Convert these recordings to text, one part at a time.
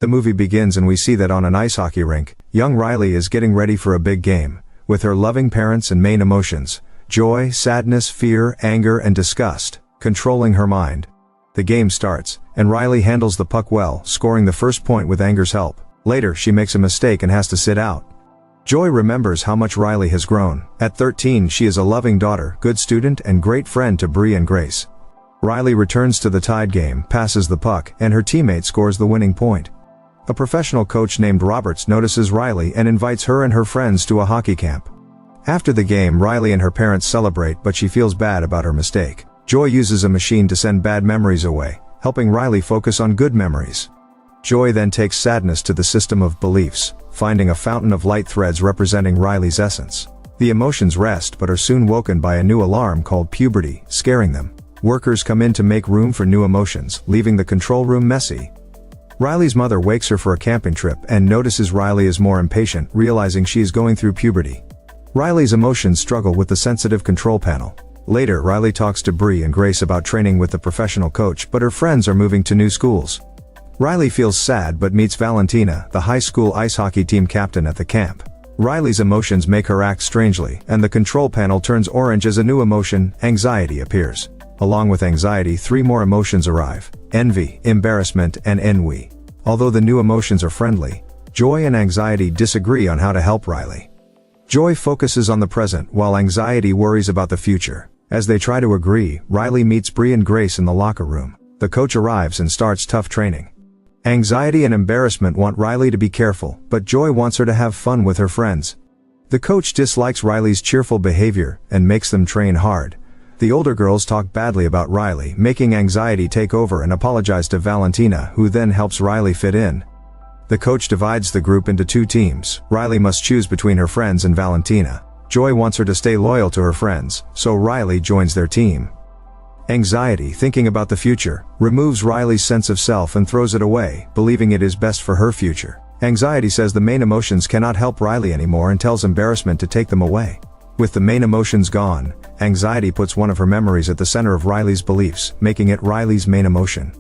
The movie begins and we see that on an ice hockey rink, young Riley is getting ready for a big game, with her loving parents and main emotions, joy, sadness, fear, anger, and disgust, controlling her mind. The game starts, and Riley handles the puck well, scoring the first point with anger's help. Later, she makes a mistake and has to sit out. Joy remembers how much Riley has grown. At 13, she is a loving daughter, good student, and great friend to Bree and Grace. Riley returns to the tied game, passes the puck, and her teammate scores the winning point. A professional coach named Roberts notices Riley and invites her and her friends to a hockey camp. After the game, Riley and her parents celebrate, but she feels bad about her mistake. Joy uses a machine to send bad memories away, helping Riley focus on good memories. Joy then takes sadness to the system of beliefs, finding a fountain of light threads representing Riley's essence. The emotions rest but are soon woken by a new alarm called puberty, scaring them. Workers come in to make room for new emotions, leaving the control room messy. Riley's mother wakes her for a camping trip and notices Riley is more impatient, realizing she is going through puberty. Riley's emotions struggle with the sensitive control panel. Later, Riley talks to Bree and Grace about training with the professional coach, but her friends are moving to new schools. Riley feels sad but meets Valentina, the high school ice hockey team captain at the camp. Riley's emotions make her act strangely, and the control panel turns orange as a new emotion, anxiety, appears. Along with anxiety, 3 more emotions arrive: envy, embarrassment, and ennui. Although the new emotions are friendly, joy and anxiety disagree on how to help Riley. Joy focuses on the present while anxiety worries about the future. As they try to agree, Riley meets Bree and Grace in the locker room. The coach arrives and starts tough training. Anxiety and embarrassment want Riley to be careful, but Joy wants her to have fun with her friends. The coach dislikes Riley's cheerful behavior and makes them train hard. The older girls talk badly about Riley, making anxiety take over and apologize to Valentina, who then helps Riley fit in. The coach divides the group into 2 teams. Riley must choose between her friends and Valentina. Joy wants her to stay loyal to her friends, so Riley joins their team. Anxiety, thinking about the future, removes Riley's sense of self and throws it away, believing it is best for her future. Anxiety says the main emotions cannot help Riley anymore and tells embarrassment to take them away. With the main emotions gone, anxiety puts one of her memories at the center of Riley's beliefs, making it Riley's main emotion.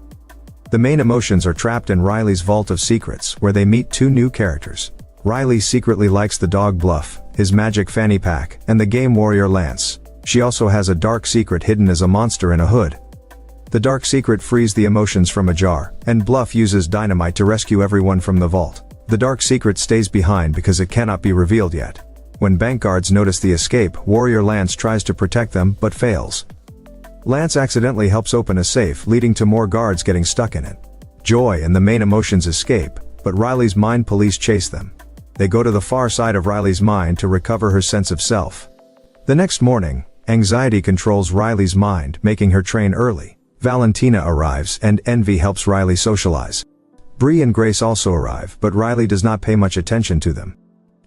The main emotions are trapped in Riley's vault of secrets, where they meet 2 new characters. Riley secretly likes the dog Bluff, his magic fanny pack, and the game warrior Lance. She also has a dark secret hidden as a monster in a hood. The dark secret frees the emotions from a jar, and Bluff uses dynamite to rescue everyone from the vault. The dark secret stays behind because it cannot be revealed yet. When bank guards notice the escape, warrior Lance tries to protect them but fails. Lance accidentally helps open a safe, leading to more guards getting stuck in it. Joy and the main emotions escape, but Riley's mind police chase them. They go to the far side of Riley's mind to recover her sense of self. The next morning, anxiety controls Riley's mind, making her train early. Valentina arrives, and envy helps Riley socialize. Bree and Grace also arrive, but Riley does not pay much attention to them.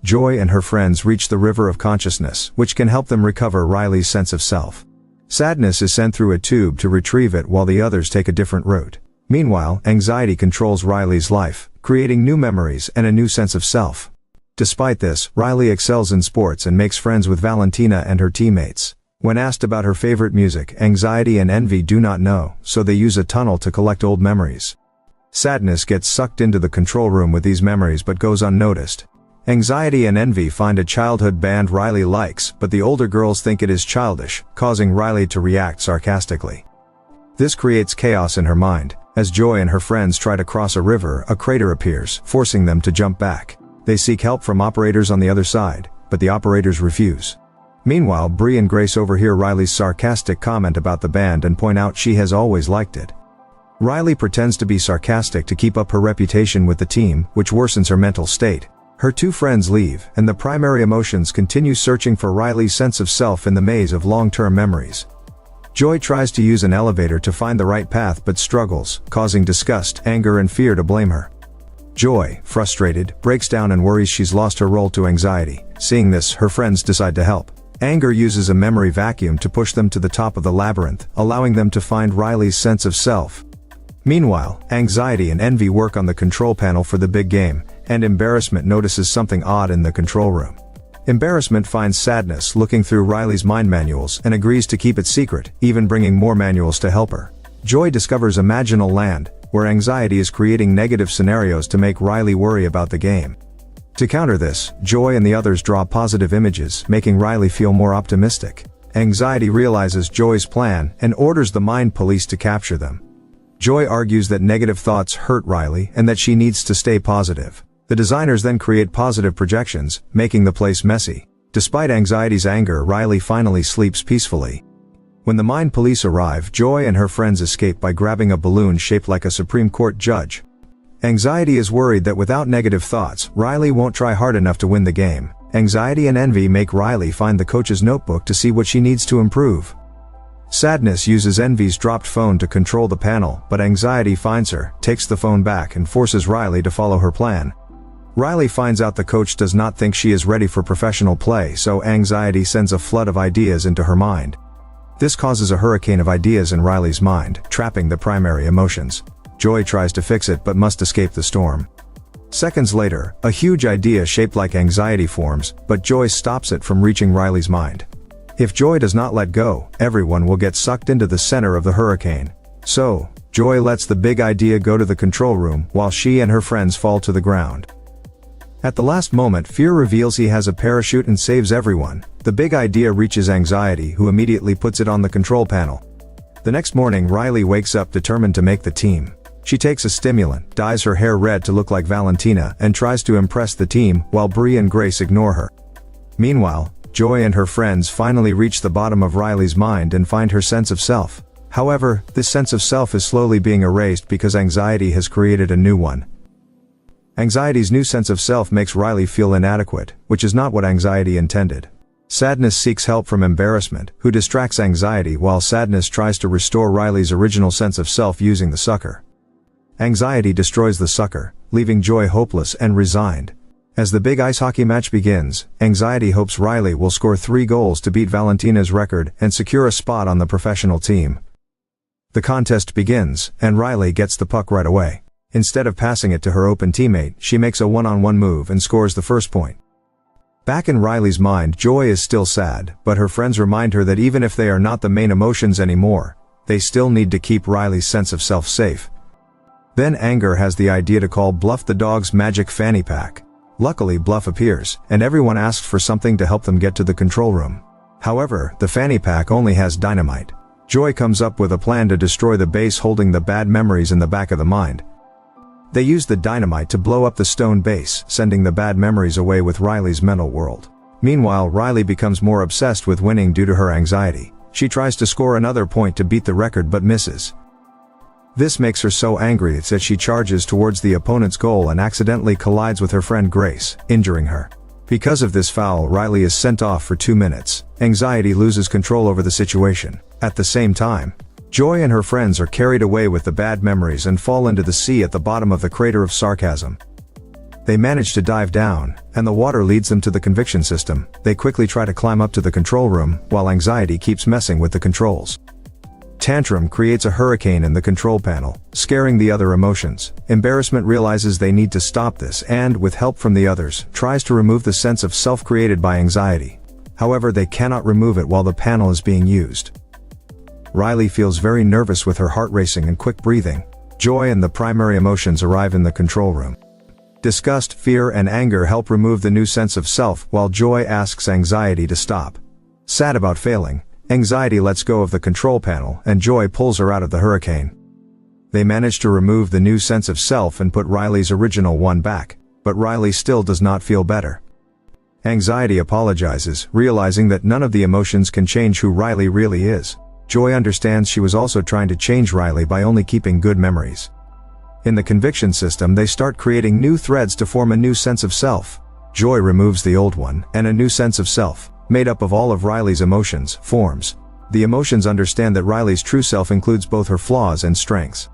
Joy and her friends reach the river of consciousness, which can help them recover Riley's sense of self. Sadness is sent through a tube to retrieve it while the others take a different route. Meanwhile, anxiety controls Riley's life, creating new memories and a new sense of self. Despite this, Riley excels in sports and makes friends with Valentina and her teammates. When asked about her favorite music, anxiety and envy do not know, so they use a tunnel to collect old memories. Sadness gets sucked into the control room with these memories but goes unnoticed. Anxiety and envy find a childhood band Riley likes, but the older girls think it is childish, causing Riley to react sarcastically. This creates chaos in her mind. As Joy and her friends try to cross a river, a crater appears, forcing them to jump back. They seek help from operators on the other side, but the operators refuse. Meanwhile, Bree and Grace overhear Riley's sarcastic comment about the band and point out she has always liked it. Riley pretends to be sarcastic to keep up her reputation with the team, which worsens her mental state. Her 2 friends leave, and the primary emotions continue searching for Riley's sense of self in the maze of long-term memories. Joy tries to use an elevator to find the right path but struggles, causing disgust, anger, and fear to blame her. Joy, frustrated, breaks down and worries she's lost her role to anxiety. Seeing this, her friends decide to help. Anger uses a memory vacuum to push them to the top of the labyrinth, allowing them to find Riley's sense of self. Meanwhile, anxiety and envy work on the control panel for the big game, and embarrassment notices something odd in the control room. Embarrassment finds sadness looking through Riley's mind manuals and agrees to keep it secret, even bringing more manuals to help her. Joy discovers Imaginal Land, where anxiety is creating negative scenarios to make Riley worry about the game. To counter this, Joy and the others draw positive images, making Riley feel more optimistic. Anxiety realizes Joy's plan and orders the mind police to capture them. Joy argues that negative thoughts hurt Riley and that she needs to stay positive. The designers then create positive projections, making the place messy. Despite Anxiety's anger, Riley finally sleeps peacefully. When the mind police arrive, Joy and her friends escape by grabbing a balloon shaped like a Supreme Court judge. Anxiety is worried that without negative thoughts, Riley won't try hard enough to win the game. Anxiety and envy make Riley find the coach's notebook to see what she needs to improve. Sadness uses Envy's dropped phone to control the panel, but Anxiety finds her, takes the phone back and forces Riley to follow her plan. Riley finds out the coach does not think she is ready for professional play, so Anxiety sends a flood of ideas into her mind. This causes a hurricane of ideas in Riley's mind, trapping the primary emotions. Joy tries to fix it but must escape the storm. Seconds later, a huge idea shaped like Anxiety forms, but Joy stops it from reaching Riley's mind. If Joy does not let go, everyone will get sucked into the center of the hurricane. So, Joy lets the big idea go to the control room while she and her friends fall to the ground. At the last moment, Fear reveals he has a parachute and saves everyone. The big idea reaches Anxiety, who immediately puts it on the control panel. The next morning, Riley wakes up determined to make the team. She takes a stimulant, dyes her hair red to look like Valentina, and tries to impress the team, while Bree and Grace ignore her. Meanwhile, Joy and her friends finally reach the bottom of Riley's mind and find her sense of self. However, this sense of self is slowly being erased because Anxiety has created a new one. Anxiety's new sense of self makes Riley feel inadequate, which is not what Anxiety intended. Sadness seeks help from Embarrassment, who distracts Anxiety while Sadness tries to restore Riley's original sense of self using the sucker. Anxiety destroys the sucker, leaving Joy hopeless and resigned. As the big ice hockey match begins, Anxiety hopes Riley will score 3 goals to beat Valentina's record and secure a spot on the professional team. The contest begins, and Riley gets the puck right away. Instead of passing it to her open teammate, she makes a one-on-one move and scores the first point. Back in Riley's mind, Joy is still sad, but her friends remind her that even if they are not the main emotions anymore, they still need to keep Riley's sense of self safe. Then Anger has the idea to call Bluff the dog's magic fanny pack. Luckily, Bluff appears, and everyone asks for something to help them get to the control room. However, the fanny pack only has dynamite. Joy comes up with a plan to destroy the base holding the bad memories in the back of the mind. They use the dynamite to blow up the stone base, sending the bad memories away with Riley's mental world. Meanwhile, Riley becomes more obsessed with winning due to her anxiety. She tries to score another point to beat the record but misses. This makes her so angry that she charges towards the opponent's goal and accidentally collides with her friend Grace, injuring her. Because of this foul, Riley is sent off for 2 minutes. Anxiety loses control over the situation. At the same time, Joy and her friends are carried away with the bad memories and fall into the sea at the bottom of the crater of sarcasm. They manage to dive down, and the water leads them to the conviction system. They quickly try to climb up to the control room, while Anxiety keeps messing with the controls. Tantrum creates a hurricane in the control panel, scaring the other emotions. Embarrassment realizes they need to stop this and, with help from the others, tries to remove the sense of self created by Anxiety. However, they cannot remove it while the panel is being used. Riley feels very nervous with her heart racing and quick breathing. Joy and the primary emotions arrive in the control room. Disgust, fear, and anger help remove the new sense of self, while Joy asks Anxiety to stop. Sad about failing, Anxiety lets go of the control panel and Joy pulls her out of the hurricane. They manage to remove the new sense of self and put Riley's original one back, but Riley still does not feel better. Anxiety apologizes, realizing that none of the emotions can change who Riley really is. Joy understands she was also trying to change Riley by only keeping good memories. In the conviction system, they start creating new threads to form a new sense of self. Joy removes the old one, and a new sense of self, made up of all of Riley's emotions, forms. The emotions understand that Riley's true self includes both her flaws and strengths.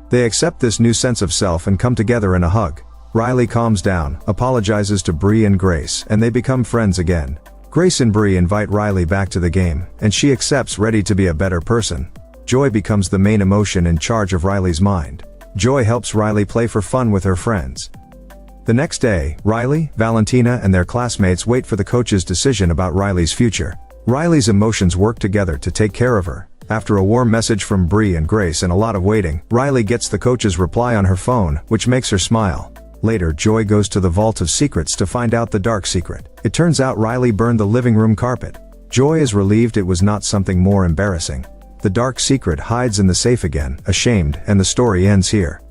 They accept this new sense of self and come together in a hug. Riley calms down, apologizes to Bree and Grace, and they become friends again. Grace and Bree invite Riley back to the game, and she accepts, ready to be a better person. Joy becomes the main emotion in charge of Riley's mind. Joy helps Riley play for fun with her friends. The next day, Riley, Valentina, and their classmates wait for the coach's decision about Riley's future. Riley's emotions work together to take care of her. After a warm message from Bree and Grace and a lot of waiting, Riley gets the coach's reply on her phone, which makes her smile. Later, Joy goes to the Vault of Secrets to find out the dark secret. It turns out Riley burned the living room carpet. Joy is relieved it was not something more embarrassing. The dark secret hides in the safe again, ashamed, and the story ends here.